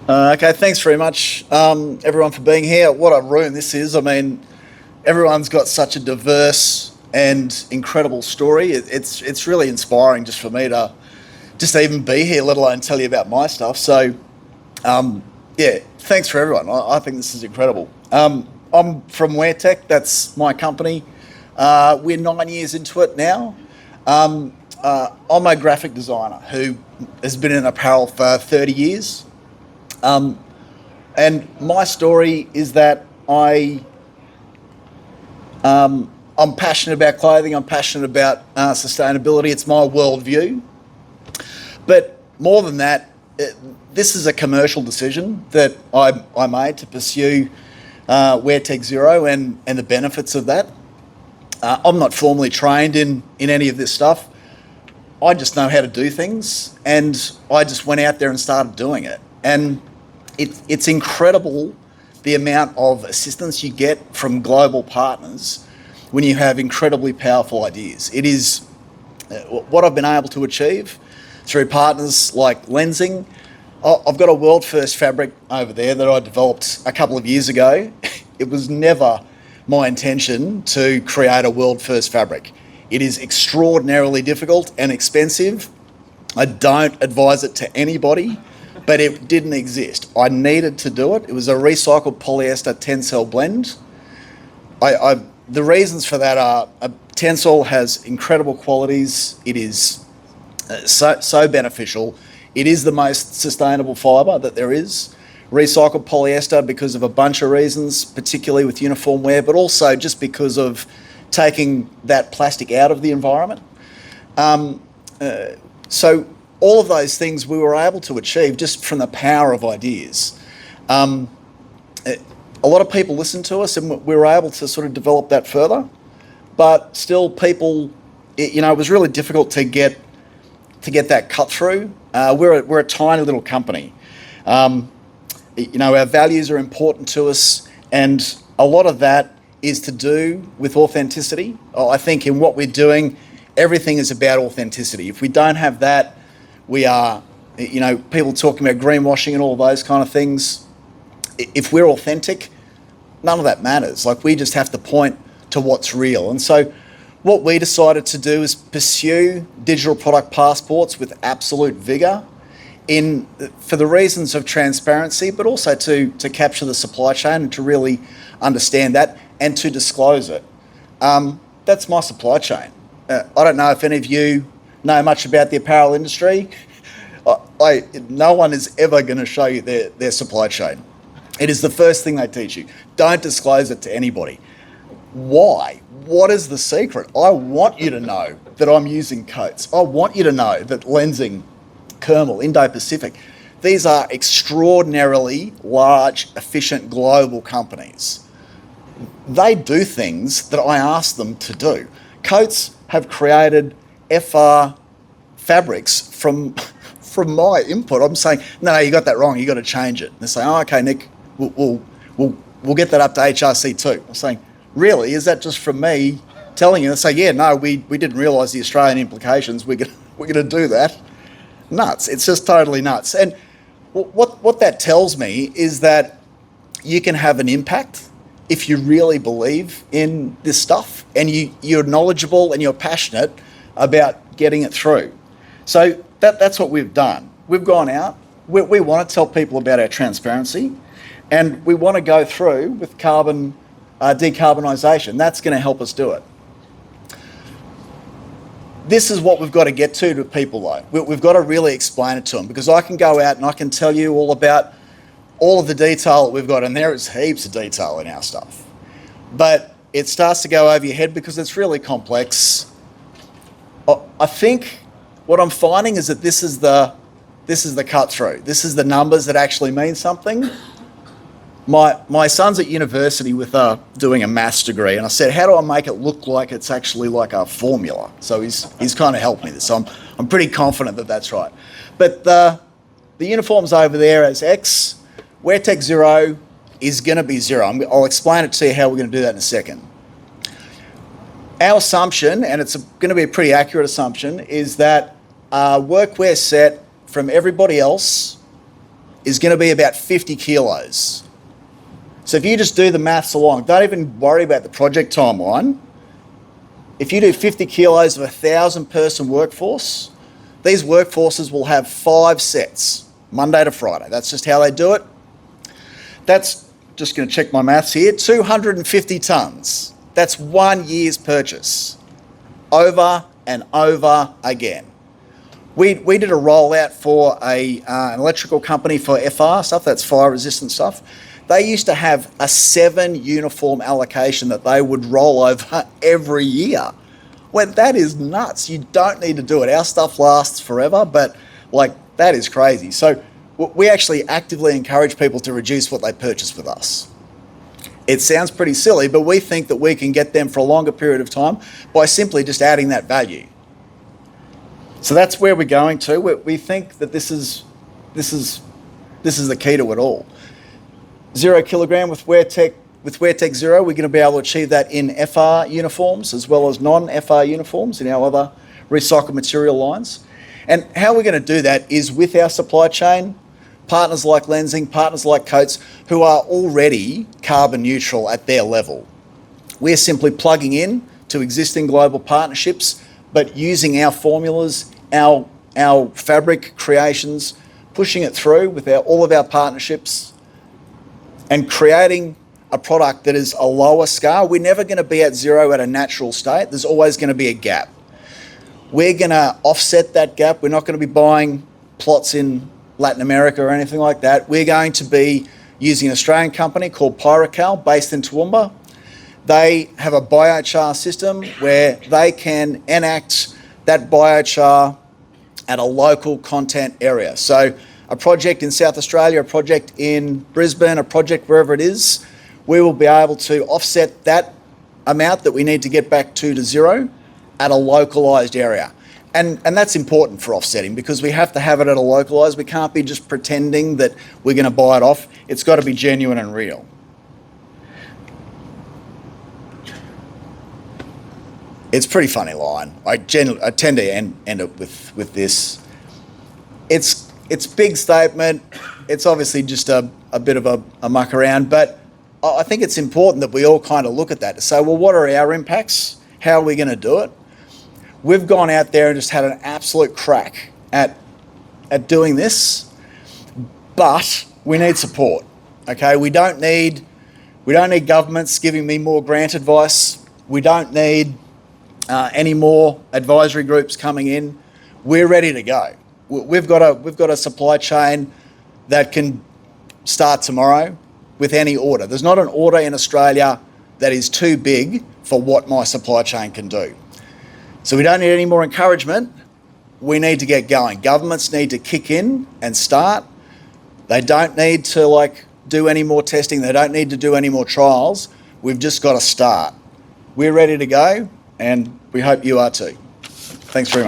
Okay, thanks very much, everyone, for being here. What a room this is. I mean, everyone's got such a diverse and incredible story. It's really inspiring just for me to just even be here, let alone tell you about my stuff. So, yeah, thanks for everyone. I think this is incredible. I'm from WearTech. That's my company. We're 9 years into it now. I'm a graphic designer who has been in apparel for 30 years. Um, and my story is that I'm passionate about clothing. I'm passionate about sustainability. It's my worldview. But more than that, this is a commercial decision that I made to pursue WearTech Zero and the benefits of that. I'm not formally trained in any of this stuff. I just know how to do things, and I just went out there and started doing it. And it's incredible the amount of assistance you get from global partners when you have incredibly powerful ideas. It is what I've been able to achieve through partners like Lenzing. I've got a world first fabric over there that I developed a couple of years ago. It was never my intention to create a world first fabric. It is extraordinarily difficult and expensive. I don't advise it to anybody, but it didn't exist. I needed to do it. It was a recycled polyester Tencel blend. The reasons for that are Tencel has incredible qualities. It is so beneficial. It is the most sustainable fibre that there is. Recycled polyester because of a bunch of reasons, particularly with uniform wear, but also just because of taking that plastic out of the environment. So all of those things we were able to achieve just from the power of ideas. A lot of people listened to us, and we were able to sort of develop that further. But still, people, it was really difficult to get that cut through. We're a tiny little company. Our values are important to us, and a lot of that is to do with authenticity. I think in what we're doing, everything is about authenticity. If we don't have that, we are, people talking about greenwashing and all those kind of things. If we're authentic, none of that matters. Like, we just have to point to what's real. And so what we decided to do is pursue digital product passports with absolute vigour for the reasons of transparency, but also to capture the supply chain and to really understand that and to disclose it. That's my supply chain. I don't know if any of you know much about the apparel industry. No one is ever going to show you their supply chain. It is the first thing they teach you. Don't disclose it to anybody. Why? What is the secret? I want you to know that I'm using Coates. I want you to know that Lenzing, Kermel, Indo-Pacific, these are extraordinarily large, efficient global companies. They do things that I ask them to do. Coates have created FR fabrics from my input. I'm saying, no, you got that wrong. You got to change it. And they say, oh, okay, Nick, we'll get that up to HRC too. I'm saying, really? Is that just from me telling you? They say, yeah, no, we didn't realise the Australian implications. We're gonna do that. Nuts. It's just totally nuts. And what that tells me is that you can have an impact if you really believe in this stuff and you're knowledgeable and you're passionate about getting it through. So that's what we've done. We've gone out. We want to tell people about our transparency, and we want to go through with carbon decarbonisation. That's going to help us do it. This is what we've got to get to people, though. We've got to really explain it to them, because I can go out and I can tell you all about all of the detail that we've got, and there is heaps of detail in our stuff. But it starts to go over your head because it's really complex. I think what I'm finding is that this is the cut through. This is the numbers that actually mean something. My son's at university with doing a maths degree, and I said, how do I make it look like it's actually like a formula? So he's kind of helped me with this. So I'm pretty confident that that's right. But the uniform's over there as X. WearTech Zero is going to be zero. I'll explain it to you how we're going to do that in a second. Our assumption, and it's going to be a pretty accurate assumption, is that workwear set from everybody else is going to be about 50 kilos. So if you just do the maths along, don't even worry about the project timeline. If you do 50 kilos of 1,000-person workforce, these workforces will have 5 sets, Monday to Friday. That's just how they do it. That's, just going to check my maths here, 250 tonnes. That's 1 year's purchase, over and over again. We did a rollout for an electrical company for FR stuff, that's fire resistant stuff. They used to have a 7 uniform allocation that they would roll over every year. Well, that is nuts. You don't need to do it. Our stuff lasts forever, but like that is crazy. So we actually actively encourage people to reduce what they purchase with us. It sounds pretty silly, but we think that we can get them for a longer period of time by simply just adding that value. So that's where we're going to. We think that this is the key to it all. 0 kilogram with WearTech Zero, we're going to be able to achieve that in FR uniforms as well as non-FR uniforms in our other recycled material lines. And how we're going to do that is with our supply chain, partners like Lenzing, partners like Coates, who are already carbon neutral at their level. We're simply plugging in to existing global partnerships, but using our formulas, our fabric creations, pushing it through with all of our partnerships and creating a product that is a lower scale. We're never going to be at zero at a natural state. There's always going to be a gap. We're going to offset that gap. We're not going to be buying plots in Latin America or anything like that. We're going to be using an Australian company called Pyrocal based in Toowoomba. They have a biochar system where they can enact that biochar at a local content area. So a project in South Australia, a project in Brisbane, a project wherever it is, we will be able to offset that amount that we need to get back to zero at a localised area. And that's important for offsetting because we have to have it at a localised. We can't be just pretending that we're going to buy it off. It's got to be genuine and real. It's a pretty funny line. I tend to end it with this. It's big statement. It's obviously just a bit of a muck around, but I think it's important that we all kind of look at that to say, well, what are our impacts? How are we going to do it? We've gone out there and just had an absolute crack at doing this, but we need support. Okay, we don't need governments giving me more grant advice. We don't need any more advisory groups coming in. We're ready to go. We've got a supply chain that can start tomorrow with any order. There's not an order in Australia that is too big for what my supply chain can do. So we don't need any more encouragement. We need to get going. Governments need to kick in and start. They don't need to do any more testing. They don't need to do any more trials. We've just got to start. We're ready to go, and we hope you are too. Thanks very much.